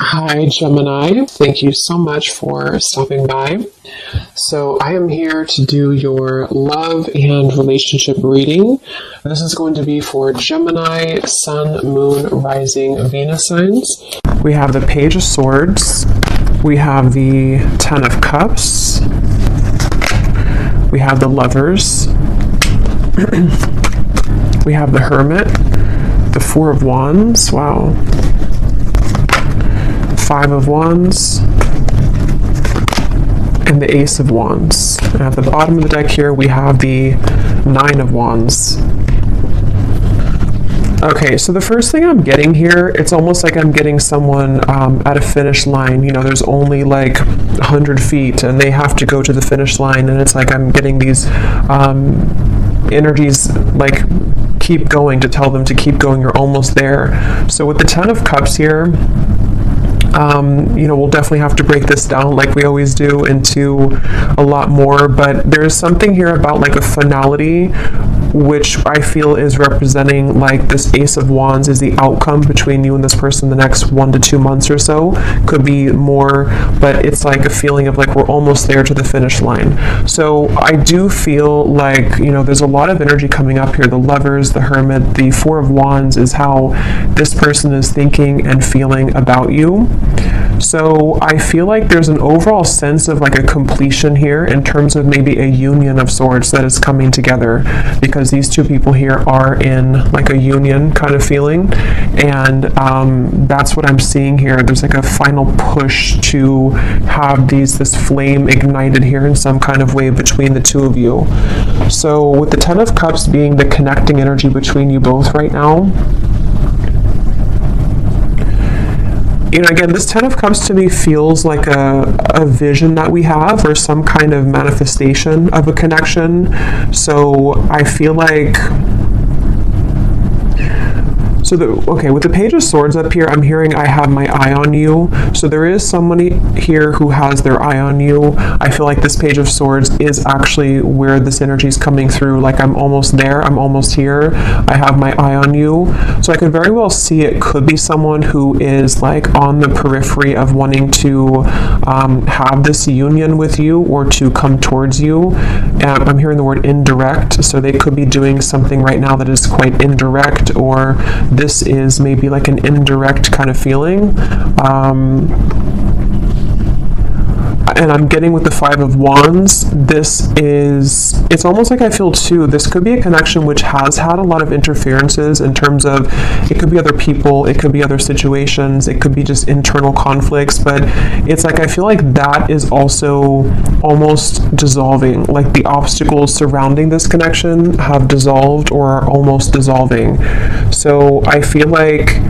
Hi, Gemini. Thank you so much for stopping by. So, I am here to do your love and relationship reading. This is going to be for Gemini, Sun, Moon, Rising, Venus signs. We have the Page of Swords. We have the Ten of Cups. We have the Lovers. We have the Hermit. The Four of Wands. Wow. Five of Wands, and the Ace of Wands. And at the bottom of the deck here, we have the Nine of Wands. Okay, so the first thing I'm getting here, it's almost like I'm getting someone at a finish line. You know, there's only like 100 feet, and they have to go to the finish line, and it's like I'm getting these energies like keep going, to tell them to keep going, you're almost there. So with the Ten of Cups here, we'll definitely have to break this down like we always do into a lot more, but there's something here about like a finality, which I feel is representing like this Ace of Wands is the outcome between you and this person the next 1 to 2 months or so. Could be more, but it's like a feeling of like we're almost there to the finish line. So I do feel like, there's a lot of energy coming up here. The Lovers, the Hermit, the Four of Wands is how this person is thinking and feeling about you. So I feel like there's an overall sense of like a completion here in terms of maybe a union of sorts that is coming together, because these two people here are in like a union kind of feeling, and that's what I'm seeing here. There's like a final push to have this flame ignited here in some kind of way between the two of you. So with the Ten of Cups being the connecting energy between you both right now, again, this Ten of Cups to me feels like a vision that we have, or some kind of manifestation of a connection. So I feel like, with the Page of Swords up here, I'm hearing I have my eye on you. So there is somebody here who has their eye on you. I feel like this Page of Swords is actually where this energy is coming through. Like I'm almost there, I'm almost here, I have my eye on you. So I could very well see it could be someone who is like on the periphery of wanting to have this union with you or to come towards you. I'm hearing the word indirect. So they could be doing something right now that is quite indirect, or this is maybe like an indirect kind of feeling. And I'm getting with the Five of Wands, it's almost like I feel too, this could be a connection which has had a lot of interferences in terms of, it could be other people, it could be other situations, it could be just internal conflicts, but it's like I feel like that is also almost dissolving. Like the obstacles surrounding this connection have dissolved or are almost dissolving. So I feel like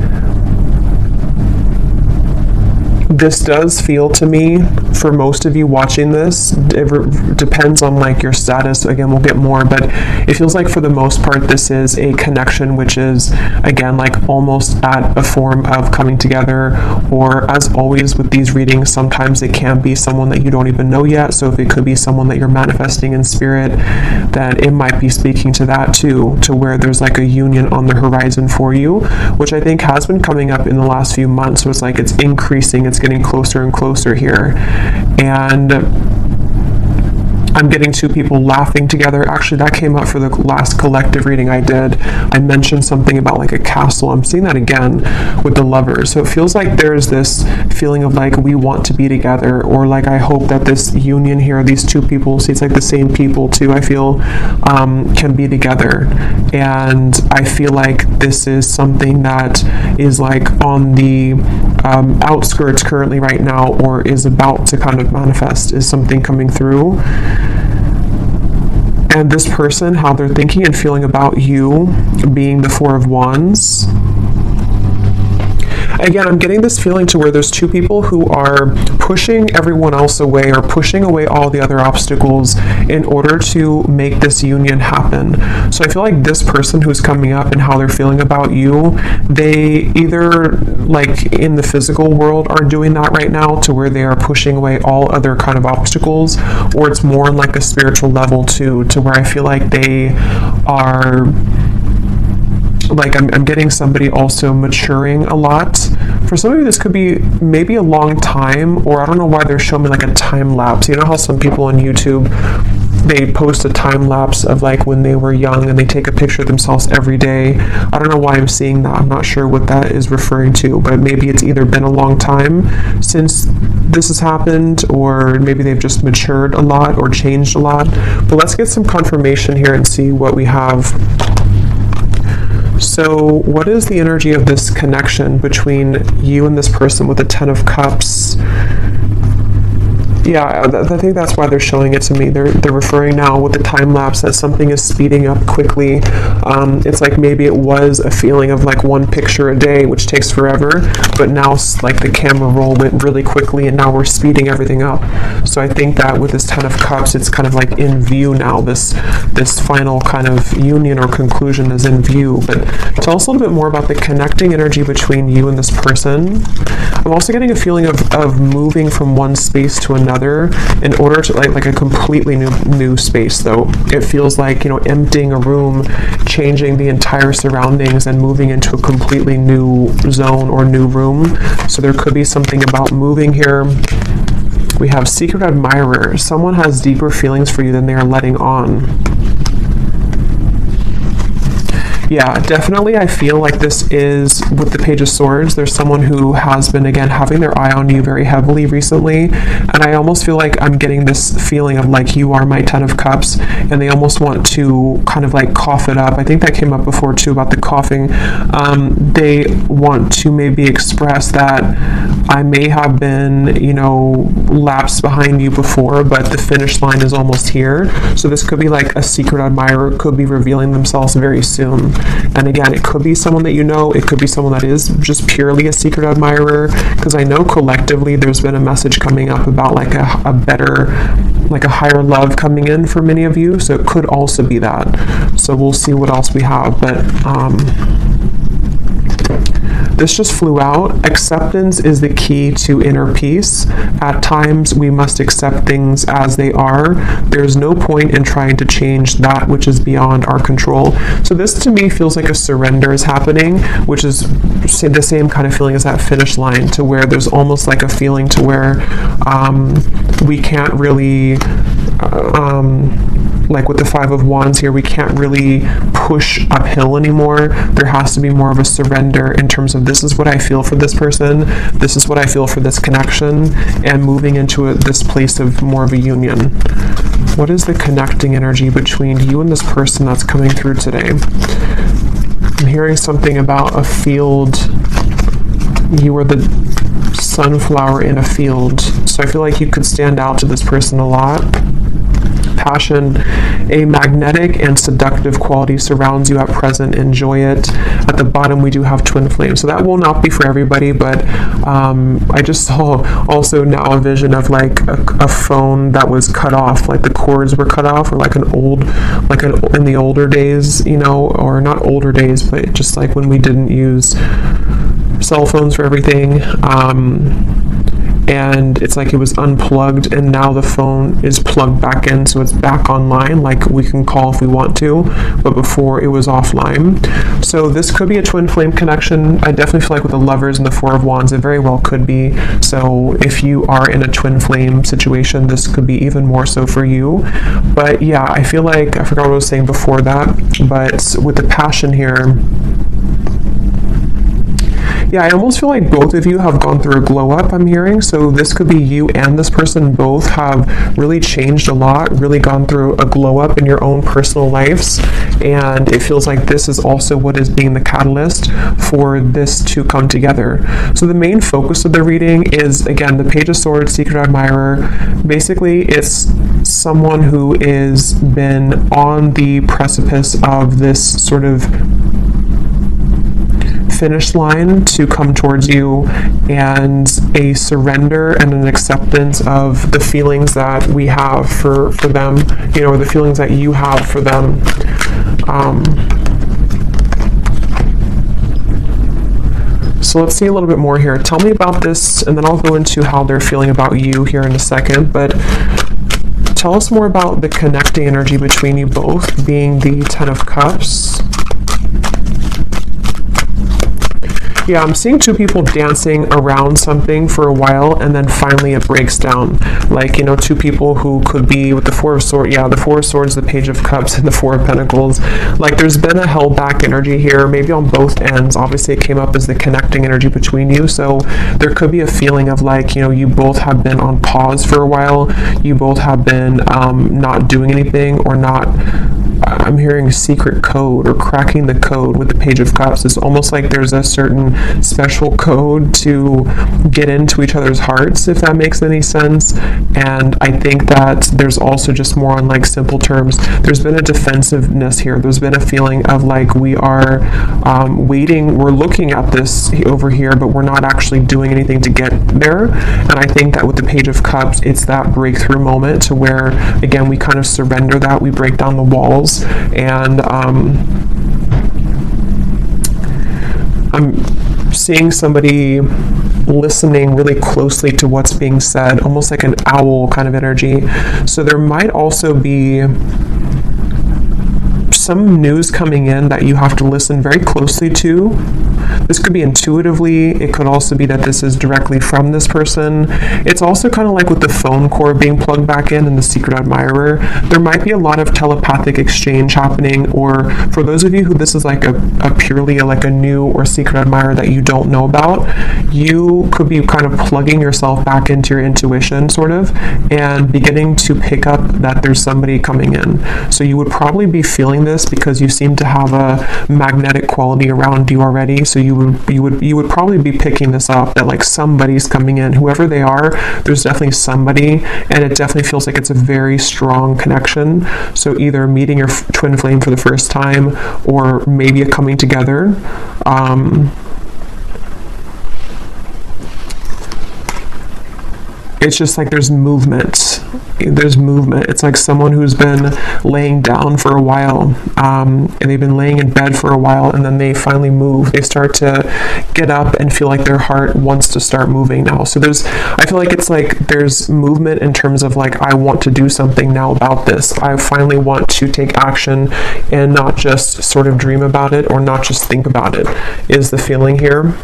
this does feel to me, for most of you watching this, it depends on like your status. Again, we'll get more, but it feels like for the most part, this is a connection which is, again, like almost at a form of coming together, or as always with these readings, sometimes it can be someone that you don't even know yet. So if it could be someone that you're manifesting in spirit, then it might be speaking to that too, to where there's like a union on the horizon for you, which I think has been coming up in the last few months. So it's like it's increasing, it's getting closer and closer here. And I'm getting two people laughing together. Actually, that came up for the last collective reading I did. I mentioned something about like a castle. I'm seeing that again with the Lovers. So it feels like there's this feeling of like we want to be together, or like I hope that this union here, these two people, see it's like the same people too, I feel, can be together. And I feel like this is something that is like on the outskirts currently right now, or is about to kind of manifest, is something coming through. And this person, how they're thinking and feeling about you, being the Four of Wands. Again, I'm getting this feeling to where there's two people who are pushing everyone else away, or pushing away all the other obstacles in order to make this union happen. So I feel like this person who's coming up and how they're feeling about you, they either like in the physical world are doing that right now, to where they are pushing away all other kind of obstacles, or it's more on like a spiritual level too, to where I feel like they are like, I'm getting somebody also maturing a lot For some of you, this could be maybe a long time, or I don't know why they're showing me like a time lapse. You know how some people on YouTube, they post a time lapse of like when they were young and they take a picture of themselves every day. I don't know why I'm seeing that. I'm not sure what that is referring to, but maybe it's either been a long time since this has happened, or maybe they've just matured a lot or changed a lot. But let's get some confirmation here and see what we have. So what is the energy of this connection between you and this person with the Ten of Cups? Yeah, I think that's why they're showing it to me. They're referring now with the time lapse that something is speeding up quickly. It's like maybe it was a feeling of like one picture a day, which takes forever, but now like the camera roll went really quickly and now we're speeding everything up. So I think that with this Ten of Cups, it's kind of like in view now. This final kind of union or conclusion is in view. But tell us a little bit more about the connecting energy between you and this person. I'm also getting a feeling of moving from one space to another in order to like a completely new space. Though it feels like, you know, emptying a room, changing the entire surroundings and moving into a completely new zone or new room. So there could be something about moving here. We have secret admirer. Someone has deeper feelings for you than they are letting on. Yeah, definitely I feel like this is, with the Page of Swords, there's someone who has been, again, having their eye on you very heavily recently, and I almost feel like I'm getting this feeling of like, you are my Ten of Cups, and they almost want to kind of like cough it up. I think that came up before too, about the coughing. They want to maybe express that I may have been, you know, lapsed behind you before, but the finish line is almost here. So this could be like a secret admirer, could be revealing themselves very soon. And again, it could be someone that you know, it could be someone that is just purely a secret admirer, because I know collectively there's been a message coming up about like a better, like a higher love coming in for many of you, so it could also be that. So we'll see what else we have, but this just flew out. Acceptance is the key to inner peace. At times, we must accept things as they are. There's no point in trying to change that which is beyond our control. So this to me feels like a surrender is happening, which is the same kind of feeling as that finish line, to where there's almost like a feeling to where we can't really like with the Five of Wands here, we can't really push uphill anymore. There has to be more of a surrender in terms of, this is what I feel for this person, this is what I feel for this connection, and moving into this place of more of a union. What is the connecting energy between you and this person that's coming through today? I'm hearing something about a field. You are the sunflower in a field. So I feel like you could stand out to this person a lot. Passion, a magnetic and seductive quality surrounds you at present. Enjoy it. At the bottom, we do have twin flame. So that will not be for everybody, but I just saw also now a vision of like a phone that was cut off, like the cords were cut off, or like in the older days, you know, or not older days, but just like when we didn't use cell phones for everything. And it's like it was unplugged, and now the phone is plugged back in, so it's back online, like we can call if we want to, but before it was offline. So this could be a twin flame connection. I definitely feel like with the Lovers and the Four of Wands, it very well could be. So if you are in a twin flame situation, this could be even more so for you. But yeah, I feel like, I forgot what I was saying before that, but with the passion here, yeah, I almost feel like both of you have gone through a glow up, I'm hearing. So this could be you and this person both have really changed a lot, really gone through a glow up in your own personal lives. And it feels like this is also what is being the catalyst for this to come together. So the main focus of the reading is, again, the Page of Swords, Secret Admirer. Basically, it's someone who is been on the precipice of this sort of finish line to come towards you, and a surrender and an acceptance of the feelings that we have for them, you know, or the feelings that you have for them. So let's see a little bit more here. Tell me about this, and then I'll go into how they're feeling about you here in a second, but tell us more about the connecting energy between you both, being the Ten of Cups. Yeah, I'm seeing two people dancing around something for a while, and then finally it breaks down. Like, you know, two people who could be with the Four of Swords, the Four of Swords, the Page of Cups, and the Four of Pentacles. Like, there's been a held back energy here, maybe on both ends. Obviously, it came up as the connecting energy between you, so there could be a feeling of like, you know, you both have been on pause for a while. You both have been not doing anything, or not. I'm hearing secret code or cracking the code with the Page of Cups. It's almost like there's a certain special code to get into each other's hearts, if that makes any sense. And I think that there's also just more on like simple terms. There's been a defensiveness here. There's been a feeling of like we are waiting. We're looking at this over here, but we're not actually doing anything to get there. And I think that with the Page of Cups, it's that breakthrough moment to where, again, we kind of surrender that. We break down the walls. And I'm seeing somebody listening really closely to what's being said, almost like an owl kind of energy. So there might also be some news coming in that you have to listen very closely to. This could be intuitively. It could also be that this is directly from this person. It's also kind of like with the phone cord being plugged back in and the secret admirer. There might be a lot of telepathic exchange happening, or for those of you who this is like a purely like a new or secret admirer that you don't know about, you could be kind of plugging yourself back into your intuition sort of, and beginning to pick up that there's somebody coming in. So you would probably be feeling this because you seem to have a magnetic quality around you already. So you would probably be picking this up, that like somebody's coming in, whoever they are. There's definitely somebody, and it definitely feels like it's a very strong connection. So either meeting your twin flame for the first time, or maybe a coming together. It's just like there's movement. It's like someone who's been laying down for a while, and they've been laying in bed for a while, and then they finally move. They start to get up and feel like their heart wants to start moving now. So I feel like it's like there's movement in terms of like, I want to do something now about this. I finally want to take action and not just sort of dream about it, or not just think about it, is the feeling here.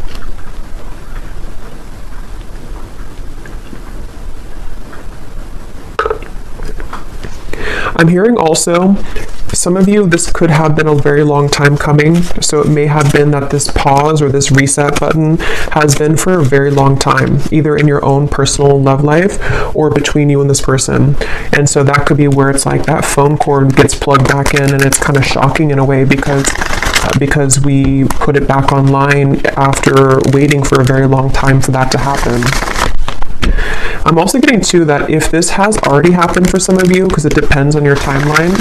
I'm hearing also, some of you, this could have been a very long time coming. So it may have been that this pause or this reset button has been for a very long time, either in your own personal love life or between you and this person. And so that could be where it's like that phone cord gets plugged back in, and it's kind of shocking in a way because we put it back online after waiting for a very long time for that to happen. I'm also getting too that if this has already happened for some of you, because it depends on your timeline,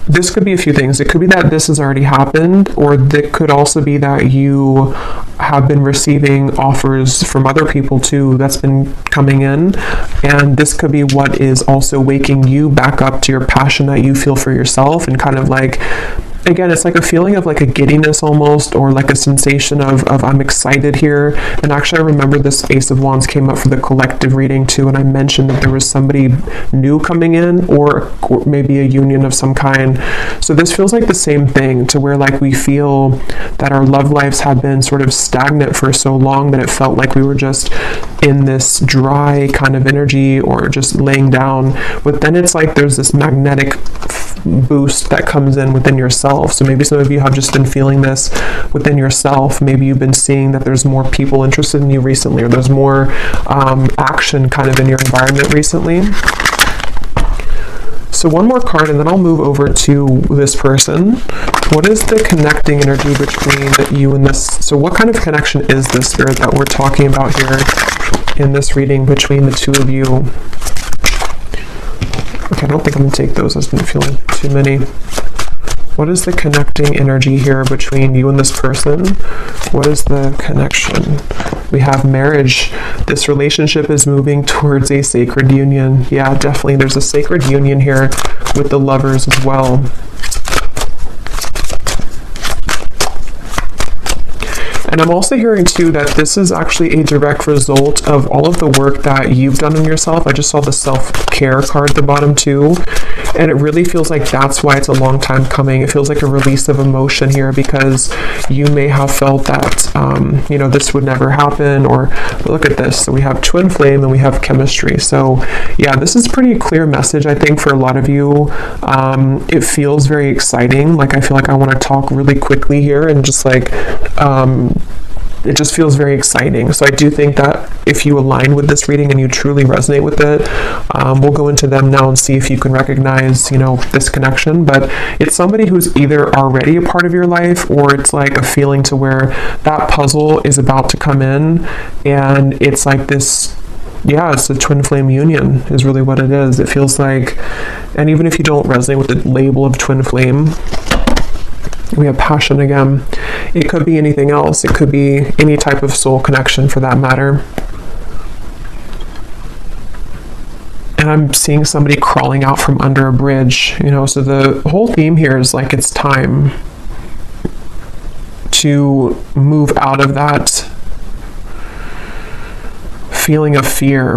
this could be a few things. It could be that this has already happened, or it could also be that you have been receiving offers from other people too that's been coming in, and this could be what is also waking you back up to your passion that you feel for yourself, and kind of like, again, it's like a feeling of like a giddiness almost, or like a sensation of I'm excited here. And actually, I remember this Ace of Wands came up for the collective reading too, and I mentioned that there was somebody new coming in, or maybe a union of some kind. So this feels like the same thing, to where like we feel that our love lives have been sort of stagnant for so long that it felt like we were just in this dry kind of energy, or just laying down. But then it's like there's this magnetic boost that comes in within yourself. So maybe some of you have just been feeling this within yourself. Maybe you've been seeing that there's more people interested in you recently, or there's more action kind of in your environment recently. So one more card, and then I'll move over to this person. What is the connecting energy between you and this? So what kind of connection is this, Spirit, that we're talking about here in this reading between the two of you? Okay, I don't think I'm going to take those. I've been feeling too many. What is the connecting energy here between you and this person? What is the connection? We have marriage. This relationship is moving towards a sacred union. Yeah, definitely. There's a sacred union here with the lovers as well. And I'm also hearing too that this is actually a direct result of all of the work that you've done on yourself. I just saw the self-care card at the bottom too. And it really feels like that's why it's a long time coming. It feels like a release of emotion here, because you may have felt that, you know, this would never happen, or look at this. So we have twin flame and we have chemistry. So yeah, this is pretty clear message, I think, for a lot of you. It feels very exciting. Like, I feel like I want to talk really quickly here and just like, it just feels very exciting. So I do think that if you align with this reading and you truly resonate with it, we'll go into them now and see if you can recognize, you know, this connection. But it's somebody who's either already a part of your life, or it's like a feeling to where that puzzle is about to come in, and it's like this, yeah, it's a twin flame union is really what it is. It feels like, and even if you don't resonate with the label of twin flame, we have passion again. It could be anything else. It could be any type of soul connection for that matter. And I'm seeing somebody crawling out from under a bridge, you know, so the whole theme here is like it's time to move out of that feeling of fear.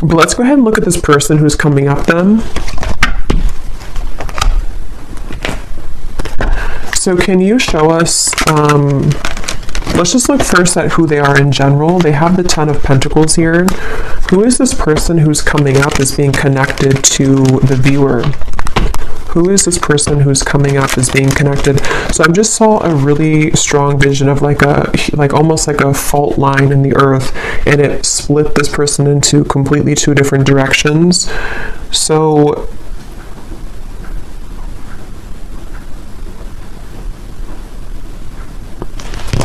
But let's go ahead and look at this person who's coming up then. So can you show us, let's just look first at who they are in general. They have the 10 of Pentacles here. Who is this person who's coming up as being connected to the viewer? Who is this person who's coming up as being connected? So I just saw a really strong vision of like almost like a fault line in the earth, and it split this person into completely two different directions. So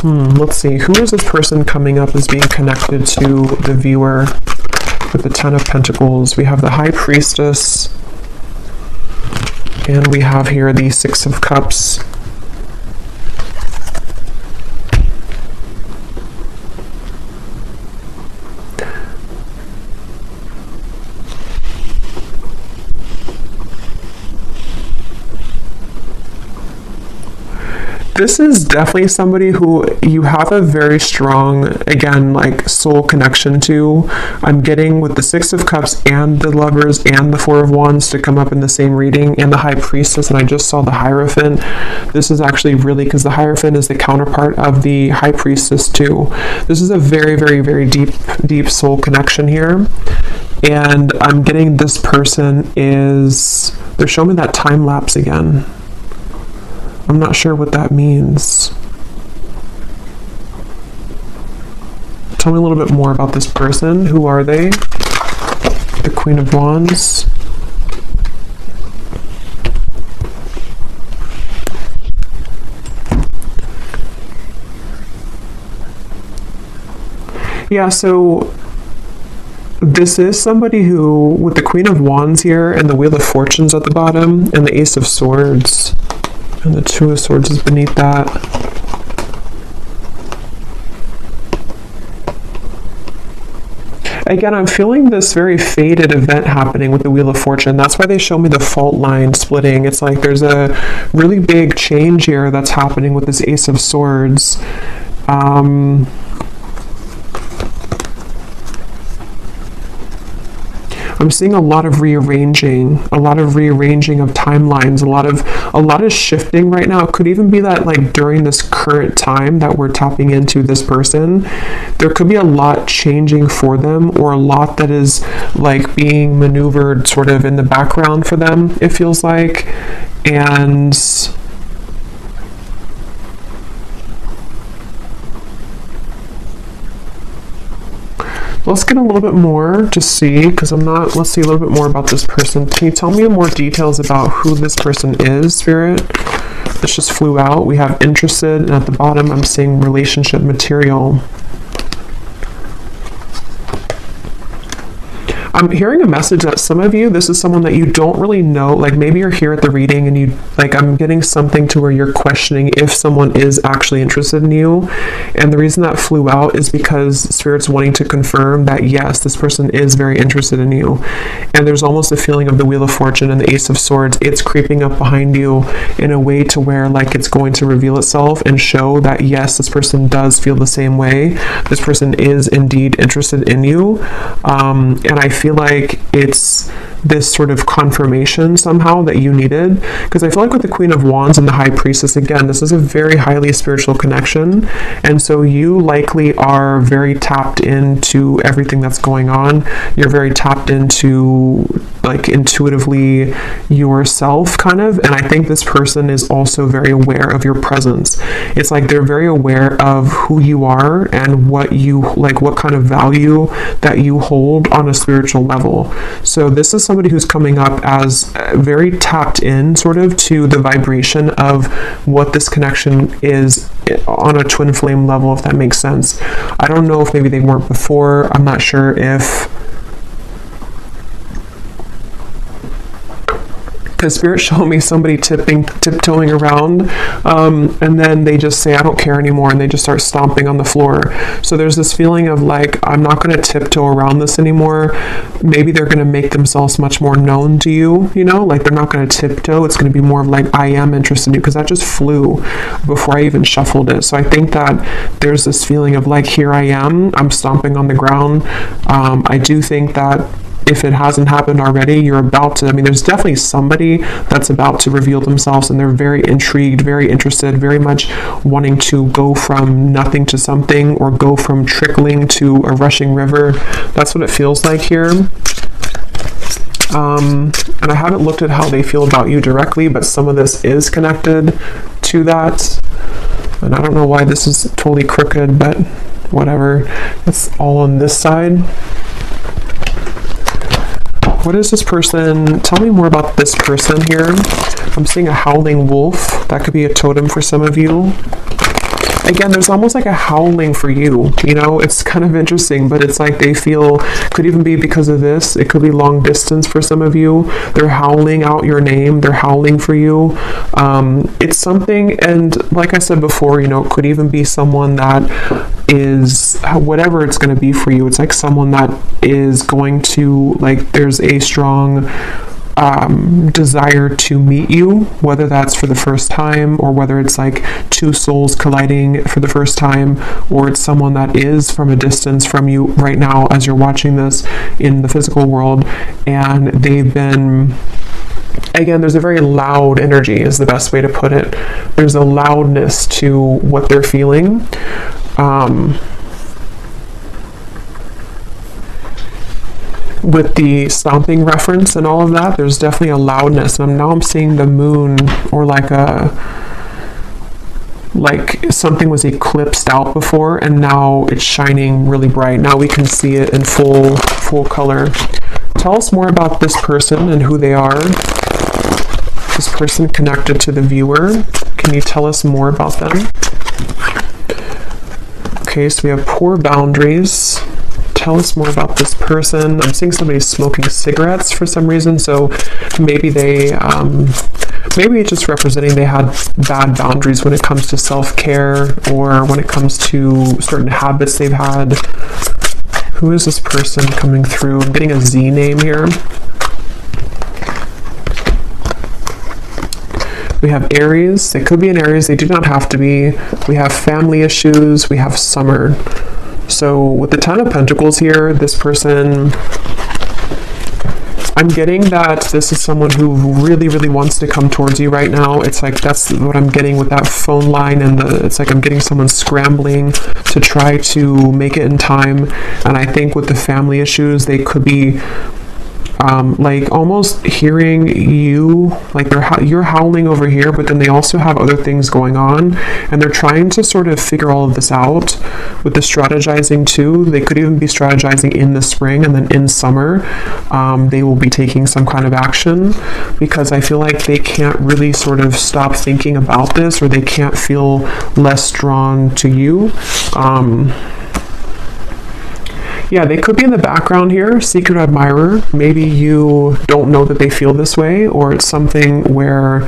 let's see, who is this person coming up as being connected to the viewer with the 10 of Pentacles? We have the High Priestess, and we have here the 6 of Cups. This is definitely somebody who you have a very strong, again, like soul connection to. I'm getting with the 6 of Cups and the Lovers and the 4 of Wands to come up in the same reading, and the High Priestess, and I just saw the Hierophant. This is actually really, because the Hierophant is the counterpart of the High Priestess too. This is a very, very, very deep soul connection here. And I'm getting this person is, they're showing me that time lapse again. I'm not sure what that means. Tell me a little bit more about this person. Who are they? The Queen of Wands. Yeah, so this is somebody who, with the Queen of Wands here and the Wheel of Fortunes at the bottom and the Ace of Swords, and the 2 of Swords is beneath that. Again, I'm feeling this very fated event happening with the Wheel of Fortune. That's why they show me the fault line splitting. It's like there's a really big change here that's happening with this Ace of Swords. I'm seeing a lot of rearranging of timelines, a lot of shifting right now. It could even be that like during this current time that we're tapping into this person, there could be a lot changing for them, or a lot that is like being maneuvered sort of in the background for them, it feels like. And let's get a little bit more to see, because let's see a little bit more about this person. Can you tell me more details about who this person is, Spirit? This just flew out. We have interested, and at the bottom I'm seeing relationship material. I'm hearing a message that some of you, this is someone that you don't really know, like maybe you're here at the reading and you, like I'm getting something to where you're questioning if someone is actually interested in you. And the reason that flew out is because Spirit's wanting to confirm that yes, this person is very interested in you. And there's almost a feeling of the Wheel of Fortune and the Ace of Swords. It's creeping up behind you in a way to where like it's going to reveal itself and show that yes, this person does feel the same way. This person is indeed interested in you. And I feel like it's this sort of confirmation somehow that you needed, because I feel like with the Queen of Wands and the High Priestess, again, this is a very highly spiritual connection, and so you likely are very tapped into everything that's going on. You're very tapped into like intuitively yourself kind of, and I think this person is also very aware of your presence. It's like they're very aware of who you are and what you like, what kind of value that you hold on a spiritual level. So this is somebody who's coming up as very tapped in sort of to the vibration of what this connection is on a twin flame level, if that makes sense. I don't know if maybe they weren't before. I'm not sure if, because Spirit showed me somebody tiptoeing around, and then they just say, I don't care anymore, and they just start stomping on the floor. So there's this feeling of like, I'm not going to tiptoe around this anymore. Maybe they're going to make themselves much more known to you, you know, like they're not going to tiptoe. It's going to be more of like, I am interested in you, because that just flew before I even shuffled it. So I think that there's this feeling of like, here I am, I'm stomping on the ground. I do think that if it hasn't happened already, you're about to, I mean, there's definitely somebody that's about to reveal themselves, and they're very intrigued, very interested, very much wanting to go from nothing to something, or go from trickling to a rushing river. That's what it feels like here. And I haven't looked at how they feel about you directly, but some of this is connected to that. And I don't know why this is totally crooked, but whatever. It's all on this side. What is this person? Tell me more about this person here. I'm seeing a howling wolf. That could be a totem for some of you. Again, there's almost like a howling for you, you know, it's kind of interesting, but it's like they feel, could even be because of this, it could be long distance for some of you. They're howling out your name, they're howling for you. It's something, and like I said before, you know, it could even be someone that is, whatever it's going to be for you, it's like someone that is going to, like, there's a strong desire to meet you, whether that's for the first time, or whether it's like two souls colliding for the first time, or it's someone that is from a distance from you right now as you're watching this in the physical world, and they've been, again, there's a very loud energy is the best way to put it. There's a loudness to what they're feeling. With the stomping reference and all of that, there's definitely a loudness. And now I'm seeing the moon, or like something was eclipsed out before, and now it's shining really bright. Now we can see it in full color. Tell us more about this person and who they are. This person connected to the viewer. Can you tell us more about them? Okay, so we have poor boundaries. Tell us more about this person. I'm seeing somebody smoking cigarettes for some reason, so maybe they, maybe it's just representing they had bad boundaries when it comes to self-care, or when it comes to certain habits they've had. Who is this person coming through? I'm getting a Z name here. We have Aries. They could be an Aries. They do not have to be. We have family issues. We have summer. So with the Ten of Pentacles here, this person, I'm getting that this is someone who really, really wants to come towards you right now. It's like, that's what I'm getting with that phone line, and it's like I'm getting someone scrambling to try to make it in time. And I think with the family issues, they could be like almost hearing you, like you're howling over here, but then they also have other things going on, and they're trying to sort of figure all of this out. With the strategizing too, they could even be strategizing in the spring, and then in summer they will be taking some kind of action, because I feel like they can't really sort of stop thinking about this, or they can't feel less drawn to you. Yeah, they could be in the background here, secret admirer. Maybe you don't know that they feel this way, or it's something where,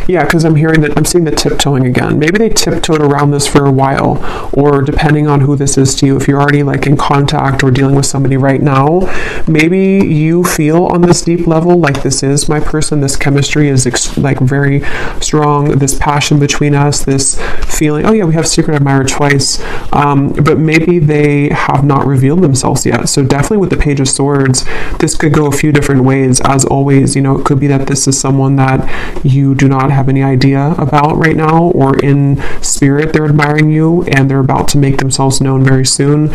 yeah, because I'm seeing the tiptoeing again. Maybe they tiptoed around this for a while, or depending on who this is to you, if you're already like in contact or dealing with somebody right now, maybe you feel on this deep level like this is my person, this chemistry is like very strong, this passion between us, this feeling, oh yeah, we have secret admirer twice, but maybe they have not revealed themselves yet. So definitely with the Page of Swords, this could go a few different ways. As always, you know, it could be that this is someone that you do not have any idea about right now, or in spirit they're admiring you and they're about to make themselves known very soon.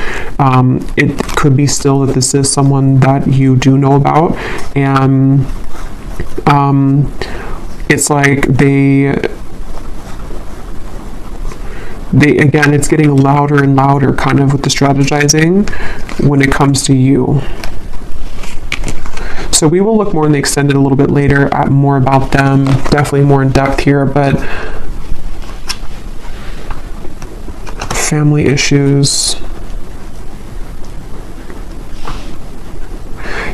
It could be still that this is someone that you do know about, and it's like they again, it's getting louder and louder kind of with the strategizing when it comes to you. So we will look more in the extended a little bit later at more about them, definitely more in depth here, but family issues.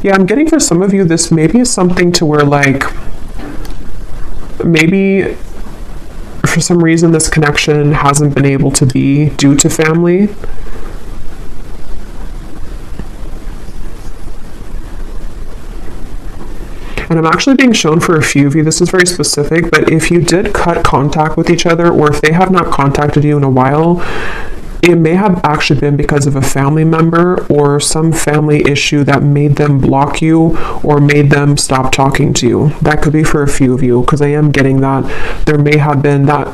Yeah, I'm getting for some of you, this maybe is something to where like, maybe for some reason this connection hasn't been able to be due to family. And I'm actually being shown for a few of you, this is very specific, but if you did cut contact with each other, or if they have not contacted you in a while, it may have actually been because of a family member or some family issue that made them block you or made them stop talking to you. That could be for a few of you, because I am getting that there may have been that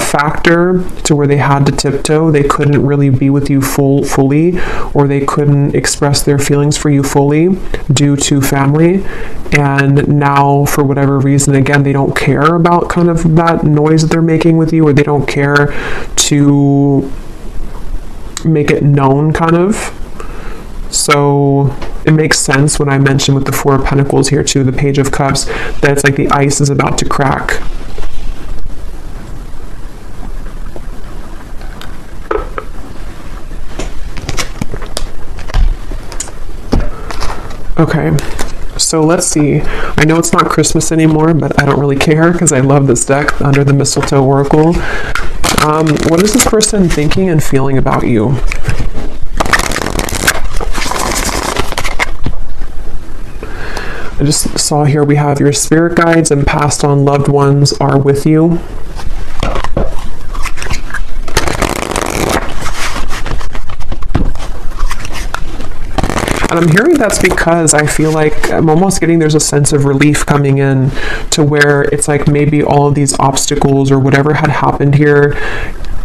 factor to where they had to tiptoe. They couldn't really be with you fully, or they couldn't express their feelings for you fully due to family. And now, for whatever reason, again, they don't care about kind of that noise that they're making with you, or they don't care to make it known, kind of. So it makes sense when I mention with the Four of Pentacles here too, the Page of Cups, that it's like the ice is about to crack. Okay, so let's see. I know it's not Christmas anymore, but I don't really care because I love this deck, Under the Mistletoe Oracle. What is this person thinking and feeling about you? I just saw here we have your spirit guides and passed on loved ones are with you. And I'm hearing that's because I feel like I'm almost getting there's a sense of relief coming in to where it's like maybe all of these obstacles or whatever had happened here,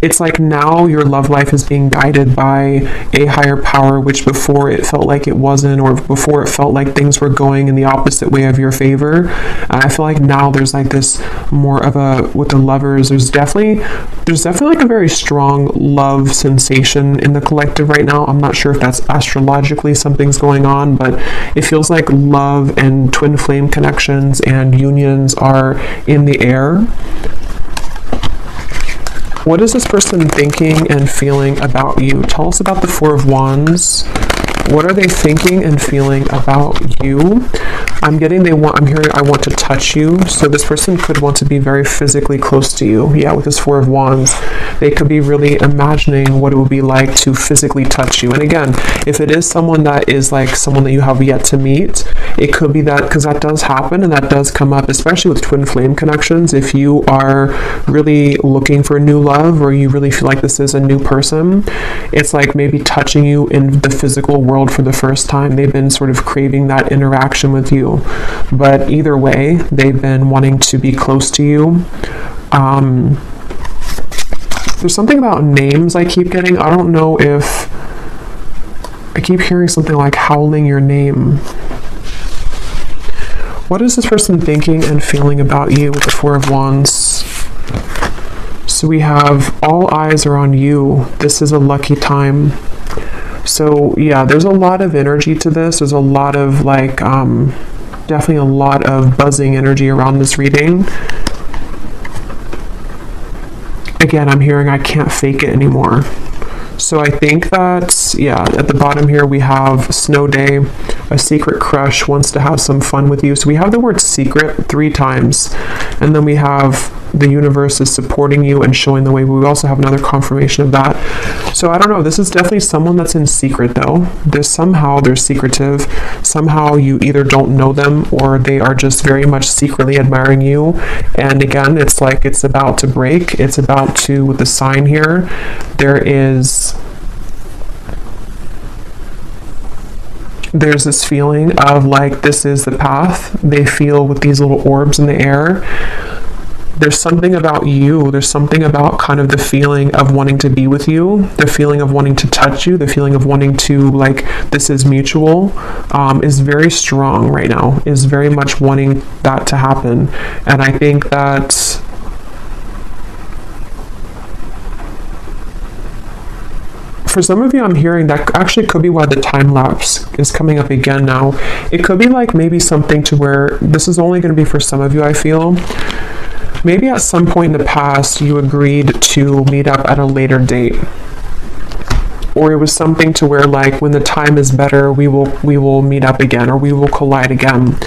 it's like now your love life is being guided by a higher power, which before it felt like it wasn't, or before it felt like things were going in the opposite way of your favor. And I feel like now there's like this more of a, with the lovers, there's definitely like a very strong love sensation in the collective right now. I'm not sure if that's astrologically something's going on, but it feels like love and twin flame connections and unions are in the air. What is this person thinking and feeling about you? Tell us about the Four of Wands. What are they thinking and feeling about you? I'm hearing I want to touch you. So this person could want to be very physically close to you. Yeah, with this Four of Wands. They could be really imagining what it would be like to physically touch you. And again, if it is someone that is like someone that you have yet to meet, it could be that, because that does happen and that does come up, especially with twin flame connections. If you are really looking for new love, or you really feel like this is a new person, it's like maybe touching you in the physical world for the first time. They've been sort of craving that interaction with you. But either way, they've been wanting to be close to you. There's something about names I keep getting. I don't know if I keep hearing something like howling your name. What is this person thinking and feeling about you with the Four of Wands? So we have all eyes are on you. This is a lucky time. So yeah, there's a lot of energy to this. There's a lot of like, definitely a lot of buzzing energy around this reading. Again, I'm hearing I can't fake it anymore. So I think that, yeah, at the bottom here we have snow day, a secret crush wants to have some fun with you. So we have the word secret 3 times, and then we have the universe is supporting you and showing the way. We also have another confirmation of that. So I don't know, this is definitely someone that's in secret though. They're secretive. Somehow you either don't know them or they are just very much secretly admiring you. And again, it's like it's about to break. It's about to, with the sign here, there's this feeling of like this is the path. They feel with these little orbs in the air. There's something about you, there's something about kind of the feeling of wanting to be with you, the feeling of wanting to touch you, the feeling of wanting to, like, this is mutual, is very strong right now, is very much wanting that to happen. And I think that for some of you, I'm hearing that actually could be why the time lapse is coming up again now. It could be like maybe something to where this is only going to be for some of you, I feel. Maybe at some point in the past, you agreed to meet up at a later date. Or it was something to where, like, when the time is better, we will meet up again, or we will collide again.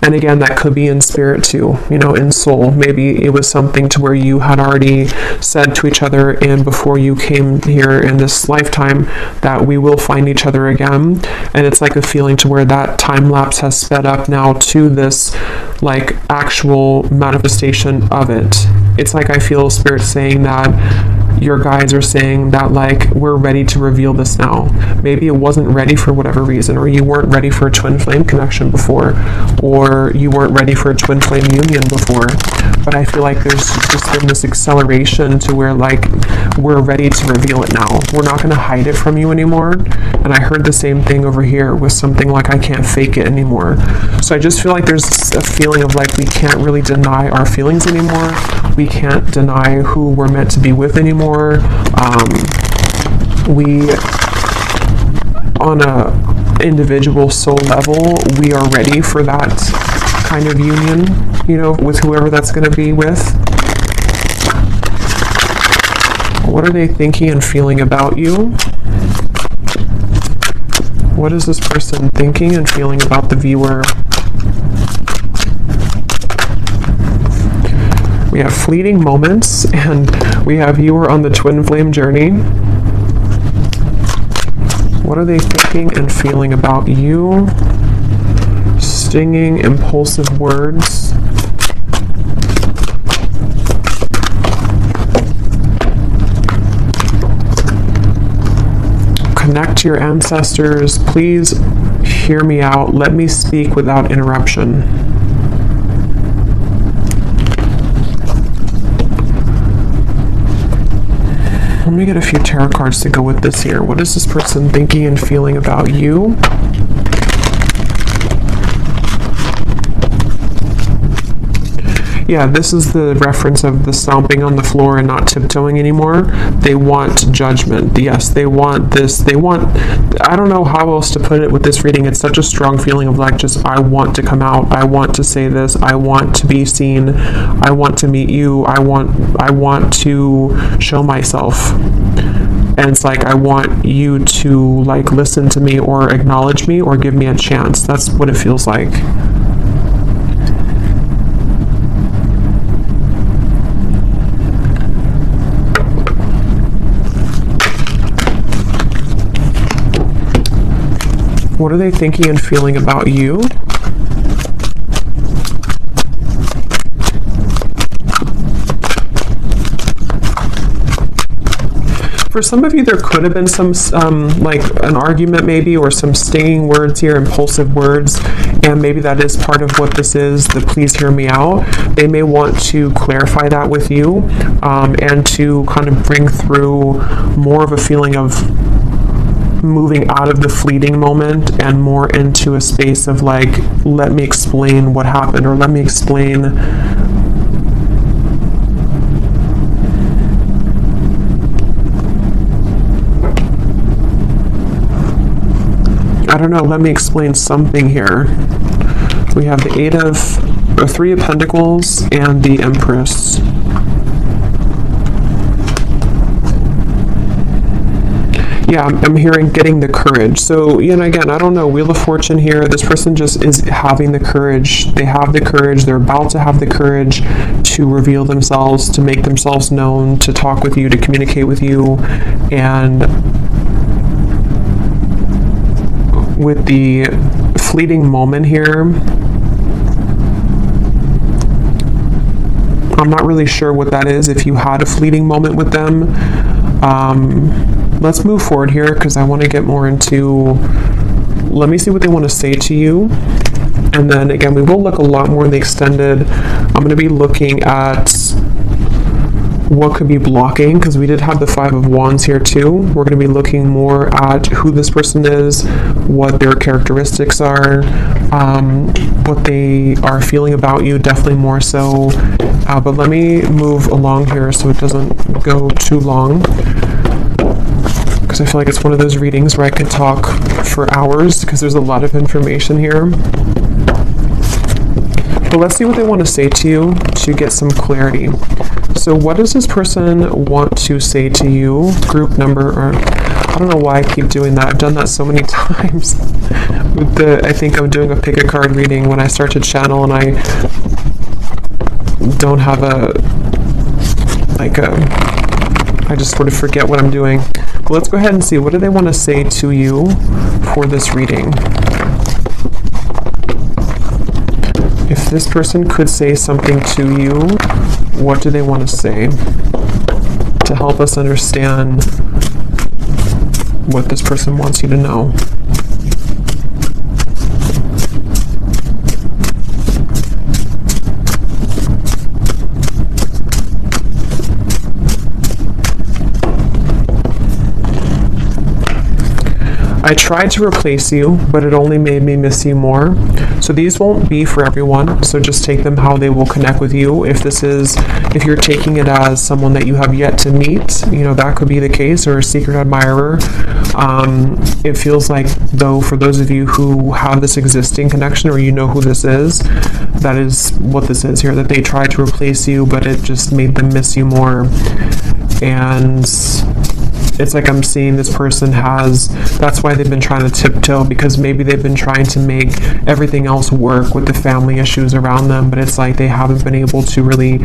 And again, that could be in spirit too, you know, in soul. Maybe it was something to where you had already said to each other, and before you came here in this lifetime, that we will find each other again. And it's like a feeling to where that time lapse has sped up now to this, like, actual manifestation of it. It's like I feel spirit saying that your guides are saying that, like, we're ready to reveal this now. Maybe it wasn't ready for whatever reason, or you weren't ready for a twin flame connection before, or you weren't ready for a twin flame union before. But I feel like there's just been this acceleration to where, like, we're ready to reveal it now. We're not going to hide it from you anymore. And I heard the same thing over here with something like I can't fake it anymore. So I just feel like there's a feeling of like we can't really deny our feelings anymore. We can't deny who we're meant to be with anymore. We, on a individual soul level, we are ready for that kind of union, you know, with whoever that's going to be with. What are they thinking and feeling about you? What is this person thinking and feeling about the viewer? We have fleeting moments, and we have viewer on the twin flame journey. What are they thinking and feeling about you? Stinging, impulsive words. Connect to your ancestors. Please hear me out. Let me speak without interruption. Let me get a few tarot cards to go with this here. What is this person thinking and feeling about you? Yeah, this is the reference of the stomping on the floor and not tiptoeing anymore. They want judgment. Yes, they want this. They want, I don't know how else to put it with this reading. It's such a strong feeling of like, just, I want to come out. I want to say this. I want to be seen. I want to meet you. I want to show myself. And it's like, I want you to, like, listen to me or acknowledge me or give me a chance. That's what it feels like. What are they thinking and feeling about you? For some of you, there could have been some, like an argument maybe, or some stinging words here, impulsive words, and maybe that is part of what this is, the please hear me out. They may want to clarify that with you, and to kind of bring through more of a feeling of moving out of the fleeting moment and more into a space of like, let me explain what happened, or let me explain I don't know, let me explain something here. We have the Three of Pentacles and the Empress. yeah, I'm hearing getting the courage. So, again, I don't know, Wheel of Fortune here, this person just is having the courage. They have the courage, they're about to have the courage to reveal themselves, to make themselves known, to talk with you, to communicate with you. And with the fleeting moment here, I'm not really sure what that is, if you had a fleeting moment with them. Let's move forward here, because I want to get more into, let me see what they want to say to you. And then again, we will look a lot more in the extended. I'm going to be looking at what could be blocking, because we did have the Five of Wands here too. We're going to be looking more at who this person is, what their characteristics are, what they are feeling about you, definitely more so. But let me move along here so it doesn't go too long, because I feel like it's one of those readings where I could talk for hours, because there's a lot of information here. But let's see what they want to say to you to get some clarity. So what does this person want to say to you? Group number, or I don't know why I keep doing that. I've done that so many times. I think I'm doing a pick a card reading when I start to channel and I don't have I just sort of forget what I'm doing. But let's go ahead and see, what do they want to say to you for this reading? If this person could say something to you, what do they want to say to help us understand what this person wants you to know? I tried to replace you, but it only made me miss you more. So these won't be for everyone, so just take them how they will connect with you. If you're taking it as someone that you have yet to meet, that could be the case, or a secret admirer. It feels like, though, for those of you who have this existing connection, or who this is, that is what this is here, that they tried to replace you, but it just made them miss you more. And it's like I'm seeing this person that's why they've been trying to tiptoe, because maybe they've been trying to make everything else work with the family issues around them, but it's like they haven't been able to really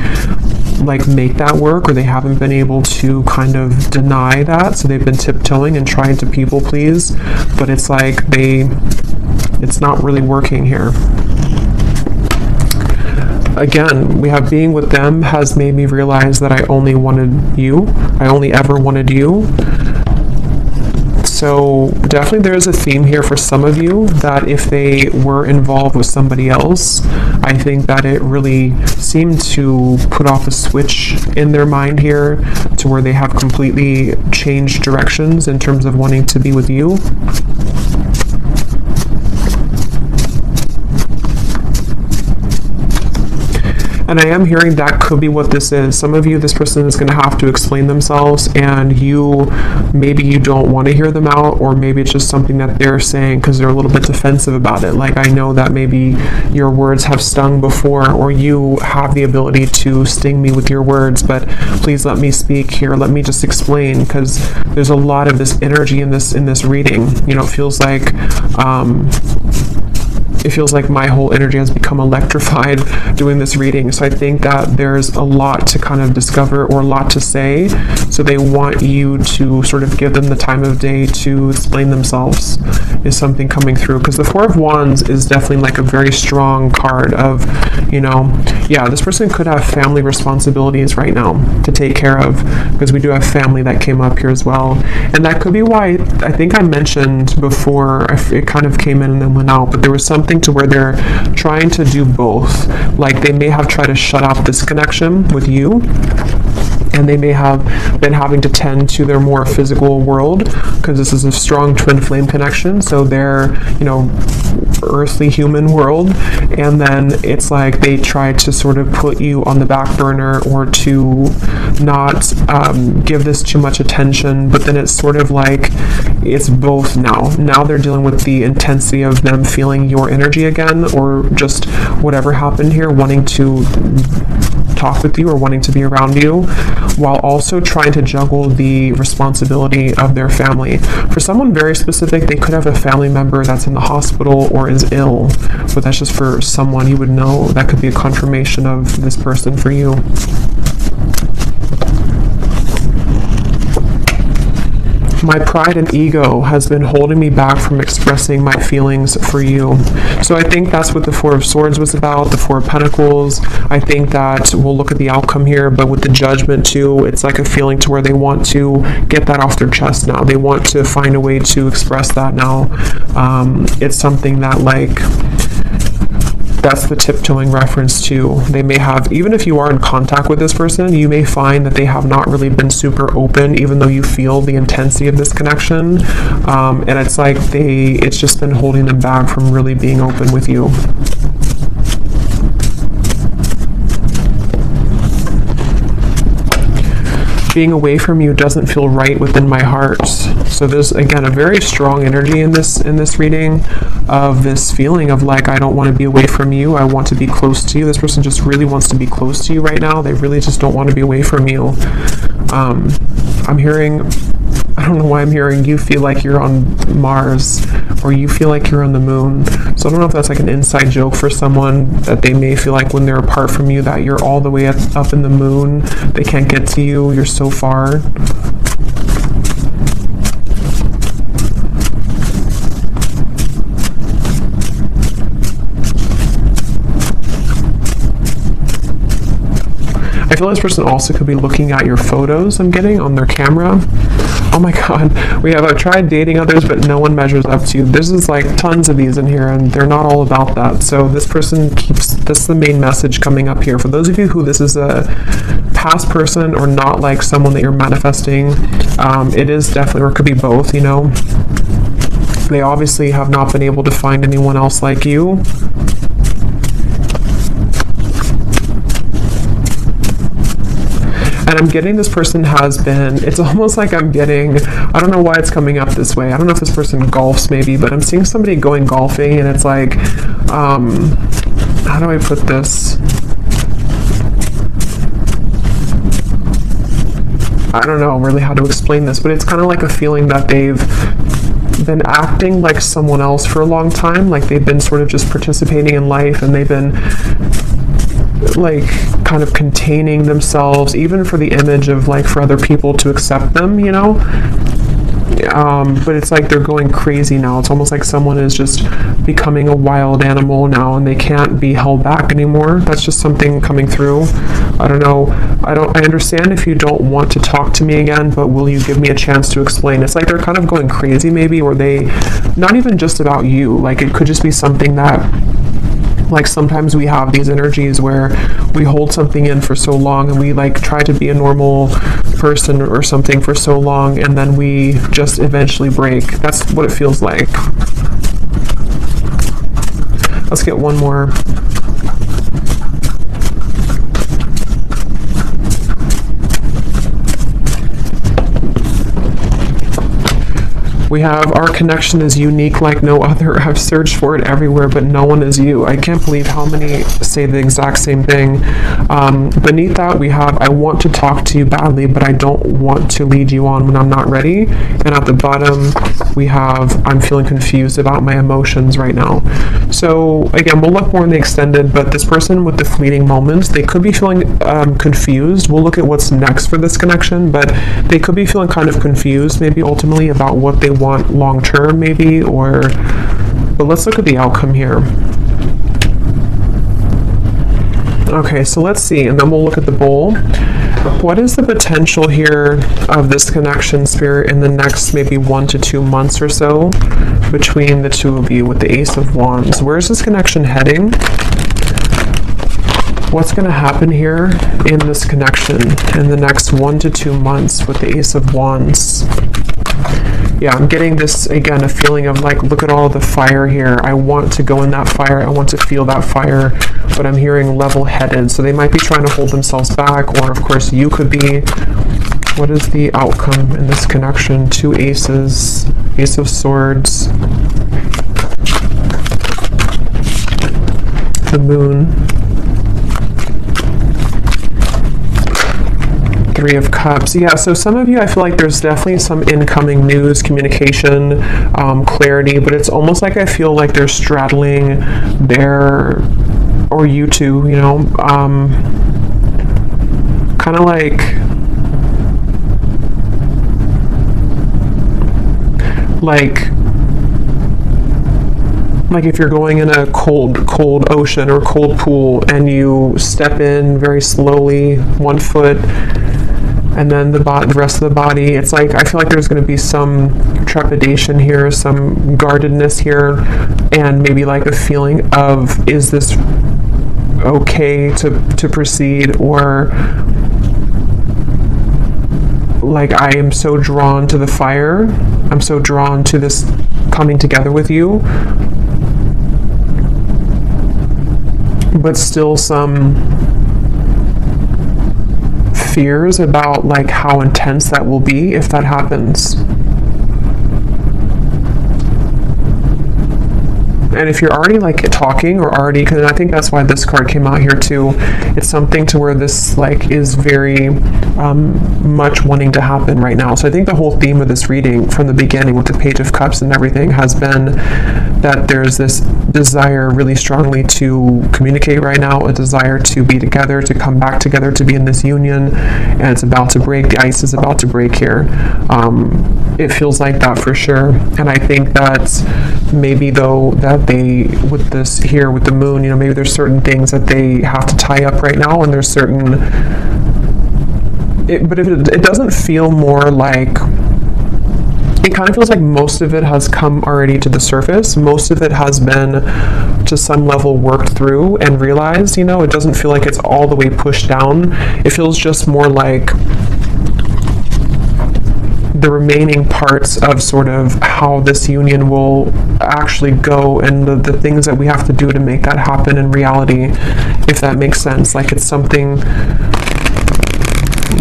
make that work, or they haven't been able to kind of deny that, so they've been tiptoeing and trying to people please, but it's like it's not really working here. Again, we have being with them has made me realize that I only ever wanted you. So definitely there is a theme here for some of you, that if they were involved with somebody else, I think that it really seemed to put off a switch in their mind here, to where they have completely changed directions in terms of wanting to be with you. And I am hearing that could be what this is. Some of you, this person is going to have to explain themselves, and maybe you don't want to hear them out, or maybe it's just something that they're saying because they're a little bit defensive about it. Like, I know that maybe your words have stung before, or you have the ability to sting me with your words, but please let me speak here. Let me just explain, because there's a lot of this energy in this reading. It feels like my whole energy has become electrified doing this reading. So I think that there's a lot to kind of discover, or a lot to say. So they want you to sort of give them the time of day to explain themselves, is something coming through. Because the Four of Wands is definitely a very strong card of, this person could have family responsibilities right now to take care of, because we do have family that came up here as well. And that could be why, I think I mentioned before, it kind of came in and then went out, but there was something to where they're trying to do both. Like, they may have tried to shut off this connection with you, and they may have been having to tend to their more physical world, because this is a strong twin flame connection, so their earthly human world, and then it's like they try to sort of put you on the back burner, or to not give this too much attention, but then it's sort of like it's both now they're dealing with the intensity of them feeling your energy again, or just whatever happened here, wanting to talk with you or wanting to be around you, while also trying to juggle the responsibility of their family. For someone very specific, they could have a family member that's in the hospital or is ill, but that's just for someone you would know. That could be a confirmation of this person for you. My pride and ego has been holding me back from expressing my feelings for you. So I think that's what the Four of Swords was about, the Four of Pentacles. I think that we'll look at the outcome here, but with the Judgment too, it's like a feeling to where they want to get that off their chest now. They want to find a way to express that now. It's something that, like, that's the tiptoeing reference too. They may have, even if you are in contact with this person, you may find that they have not really been super open, even though you feel the intensity of this connection. And it's like it's just been holding them back from really being open with you. Being away from you doesn't feel right within my heart. So there's, again, a very strong energy in this reading of this feeling of like, I don't want to be away from you. I want to be close to you. This person just really wants to be close to you right now. They really just don't want to be away from you. I'm hearing, I don't know why I'm hearing you feel like you're on Mars, or you feel like you're on the moon. So I don't know if that's like an inside joke for someone, that they may feel like when they're apart from you that you're all the way up in the moon. They can't get to you. You're so far. I feel this person also could be looking at your photos I'm getting on their camera. Oh my god, I've tried dating others, but no one measures up to you. There's just like tons of these in here, and they're not all about that. So this person that's the main message coming up here. For those of you who this is a past person or not like someone that you're manifesting, it is definitely, or it could be both, you know. They obviously have not been able to find anyone else like you. And I'm getting this person has been, it's almost like I'm getting, I don't know why it's coming up this way. I don't know if this person golfs maybe, but I'm seeing somebody going golfing, and it's like, how do I put this? I don't know really how to explain this, but it's kind of like a feeling that they've been acting like someone else for a long time. Like they've been sort of just participating in life, and they've been like kind of containing themselves, even for the image of like for other people to accept them, you know. But it's like they're going crazy now. It's almost like someone is just becoming a wild animal now, and they can't be held back anymore. That's just something coming through. I don't know. I understand if you don't want to talk to me again, but will you give me a chance to explain? It's like they're kind of going crazy maybe, or they, not even just about you. Like it could just be something that, like sometimes we have these energies where we hold something in for so long, and we like try to be a normal person or something for so long, and then we just eventually break. That's what it feels like. Let's get one more. We have, our connection is unique like no other. I've searched for it everywhere, but no one is you. I can't believe how many say the exact same thing. Beneath that, we have, I want to talk to you badly, but I don't want to lead you on when I'm not ready. And at the bottom, we have, I'm feeling confused about my emotions right now. So again, we'll look more in the extended, but this person with the fleeting moments, they could be feeling confused. We'll look at what's next for this connection, but they could be feeling kind of confused, maybe ultimately about what they want long term, maybe, or, but let's look at the outcome here. Okay, so let's see, and then we'll look at the bowl. What is the potential here of this connection, Spirit, in the next maybe 1 to 2 months or so between the two of you with the Ace of Wands? Where's this connection heading? What's going to happen here in this connection in the next 1 to 2 months with the Ace of Wands? Yeah, I'm getting this, again, a feeling of like, look at all the fire here. I want to go in that fire. I want to feel that fire, but I'm hearing level-headed. So they might be trying to hold themselves back, or of course you could be. What is the outcome in this connection? 2 aces, Ace of Swords, the Moon, Three of Cups. Yeah, so some of you, I feel like there's definitely some incoming news, communication, clarity, but it's almost like I feel like they're straddling their, or you two, you know, kind of like if you're going in a cold ocean or cold pool and you step in very slowly, 1 foot, and then the rest of the body, it's like I feel like there's going to be some trepidation here, some guardedness here, and maybe like a feeling of, is this okay to proceed, or like I am so drawn to the fire, I'm so drawn to this coming together with you, but still some fears about like how intense that will be if that happens. And if you're already like talking or already, because I think that's why this card came out here too, it's something to where this like is very much wanting to happen right now. So I think the whole theme of this reading from the beginning with the Page of Cups and everything has been that there's this desire really strongly to communicate right now, a desire to be together, to come back together, to be in this union, and it's about to break. The ice is about to break here. It feels like that for sure. And I think that maybe though that they, with this here with the moon, you know, maybe there's certain things that they have to tie up right now, and there's certain, but if it doesn't feel more like, it kind of feels like most of it has come already to the surface. Most of it has been to some level worked through and realized, you know, it doesn't feel like it's all the way pushed down. It feels just more like the remaining parts of sort of how this union will actually go, and the things that we have to do to make that happen in reality, if that makes sense. Like it's something,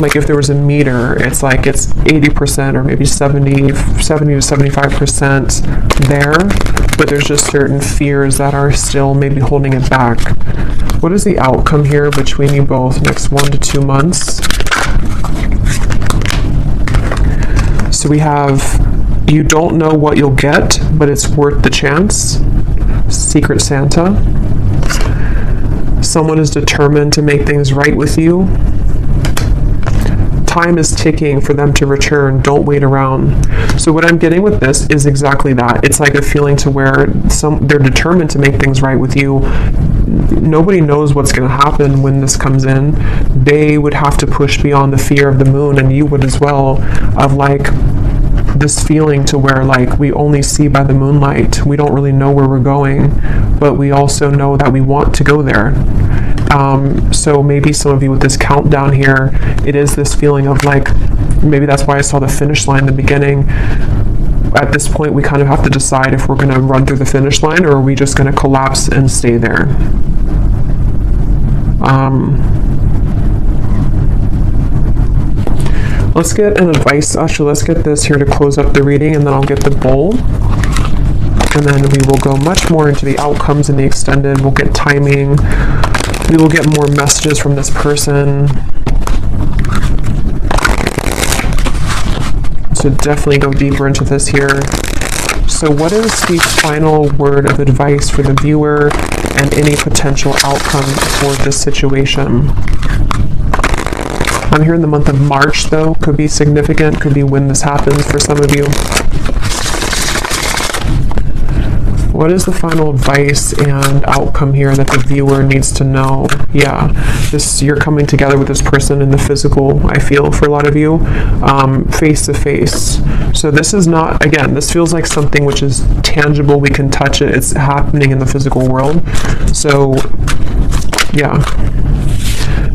like if there was a meter, it's like it's 80% or maybe 70 to 75% there, but there's just certain fears that are still maybe holding it back. What is the outcome here between you both next 1 to 2 months? So we have, you don't know what you'll get, but it's worth the chance. Secret Santa. Someone is determined to make things right with you. Time is ticking for them to return. Don't wait around. So what I'm getting with this is exactly that. It's like a feeling to where they're determined to make things right with you. Nobody knows what's going to happen when this comes in. They would have to push beyond the fear of the moon, and you would as well, of like this feeling to where like we only see by the moonlight. We don't really know where we're going, but we also know that we want to go there. So maybe some of you with this countdown here, it is this feeling of like, maybe that's why I saw the finish line in the beginning. At this point, we kind of have to decide if we're going to run through the finish line, or are we just going to collapse and stay there. Let's get an advice. Actually, let's get this here to close up the reading, and then I'll get the bowl. And then we will go much more into the outcomes and the extended. We'll get timing. We will get more messages from this person. So definitely go deeper into this here. So what is the final word of advice for the viewer and any potential outcome for this situation? I'm here in the month of March, though. Could be significant, could be when this happens for some of you. What is the final advice and outcome here that the viewer needs to know? Yeah, you're coming together with this person in the physical, I feel, for a lot of you, face to face. So this is not, again, this feels like something which is tangible, we can touch it, it's happening in the physical world. So, yeah.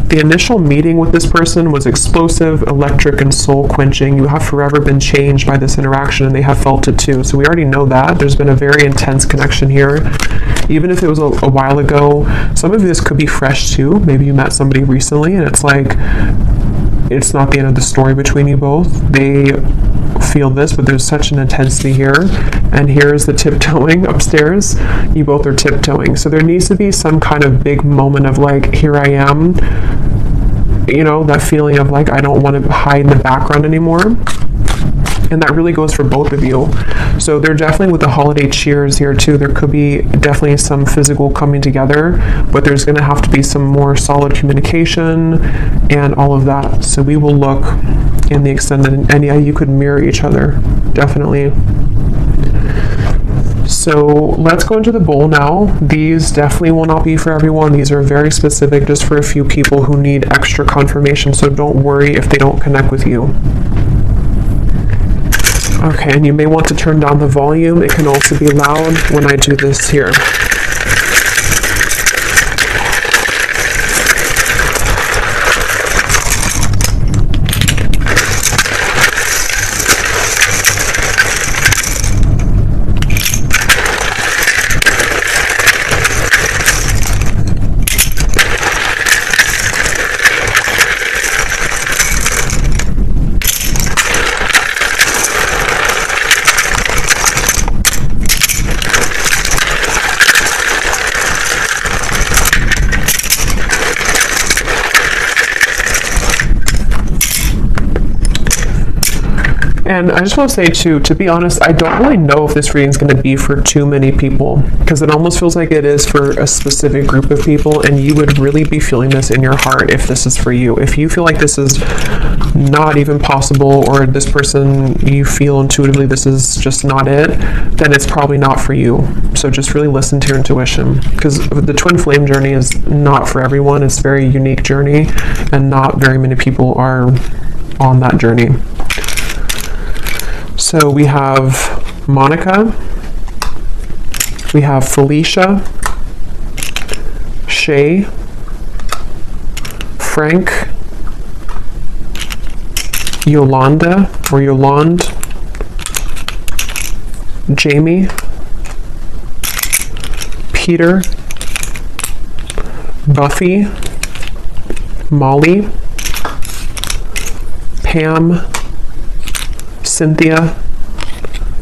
The initial meeting with this person was explosive, electric, and soul-quenching. You have forever been changed by this interaction, and they have felt it too. So we already know that. There's been a very intense connection here. Even if it was a while ago, some of this could be fresh too. Maybe you met somebody recently, and it's like, it's not the end of the story between you both. They feel this, but there's such an intensity here. And here's the tiptoeing upstairs. You both are tiptoeing. So there needs to be some kind of big moment of like, here I am. you know, that feeling of like, I don't want to hide in the background anymore. And that really goes for both of you. So they're definitely with the holiday cheers here too. There could be definitely some physical coming together, but there's going to have to be some more solid communication and all of that. So we will look in the extended, and yeah, you could mirror each other, definitely. So let's go into the bowl now. These definitely will not be for everyone. These are very specific, just for a few people who need extra confirmation. So don't worry if they don't connect with you. Okay, and you may want to turn down the volume. It can also be loud when I do this here. And I just want to say too, to be honest, I don't really know if this reading is going to be for too many people, because it almost feels like it is for a specific group of people, and you would really be feeling this in your heart if this is for you. If you feel like this is not even possible, or this person, you feel intuitively this is just not it, then it's probably not for you. So just really listen to your intuition, because the twin flame journey is not for everyone. It's a very unique journey, and not very many people are on that journey. So we have Monica, we have Felicia, Shay, Frank, Yolanda or Yolande, Jamie, Peter, Buffy, Molly, Pam, Cynthia,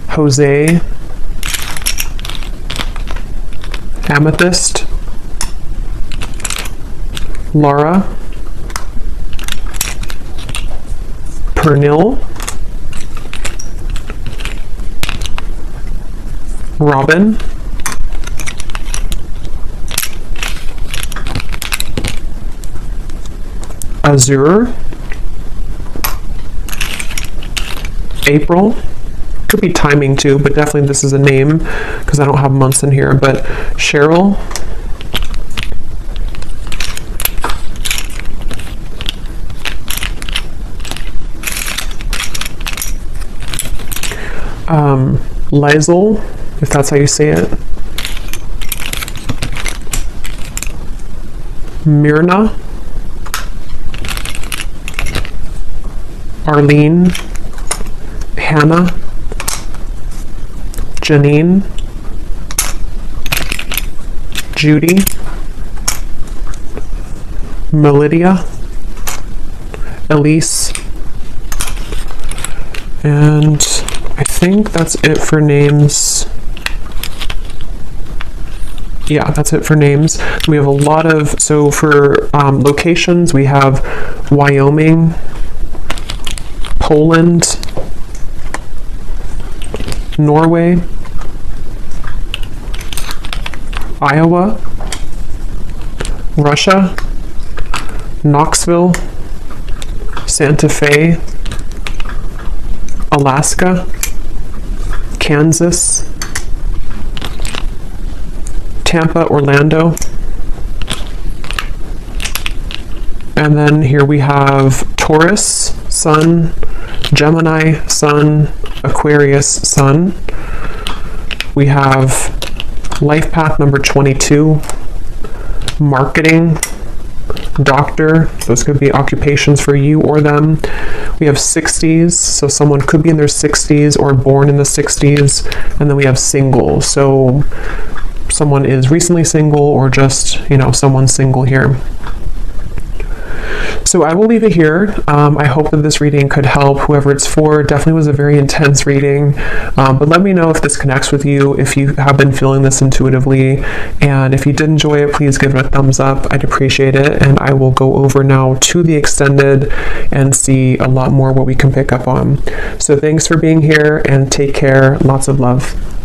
Jose, Amethyst, Laura, Pernil, Robin, Azure, April. Could be timing too, but definitely this is a name because I don't have months in here. But Cheryl, Lizel, if that's how you say it, Myrna, Arlene, Hannah, Janine, Judy, Melidia, Elise, and I think that's it for names. Yeah, that's it for names. We have a lot of, so for locations, we have Wyoming, Poland, Norway, Iowa, Russia, Knoxville, Santa Fe, Alaska, Kansas, Tampa, Orlando, and then here we have Taurus, Sun, Gemini, Sun, Aquarius, Sun. We have life path number 22, marketing, doctor. Those could be occupations for you or them. We have 60s, so someone could be in their 60s or born in the 60s. And then we have single, so someone is recently single or just, you know, someone single here. So I will leave it here. I hope that this reading could help whoever it's for. Definitely was a very intense reading, but let me know if this connects with you, if you have been feeling this intuitively, and if you did enjoy it, please give it a thumbs up. I'd appreciate it, and I will go over now to the extended and see a lot more what we can pick up on. So thanks for being here, and take care. Lots of love.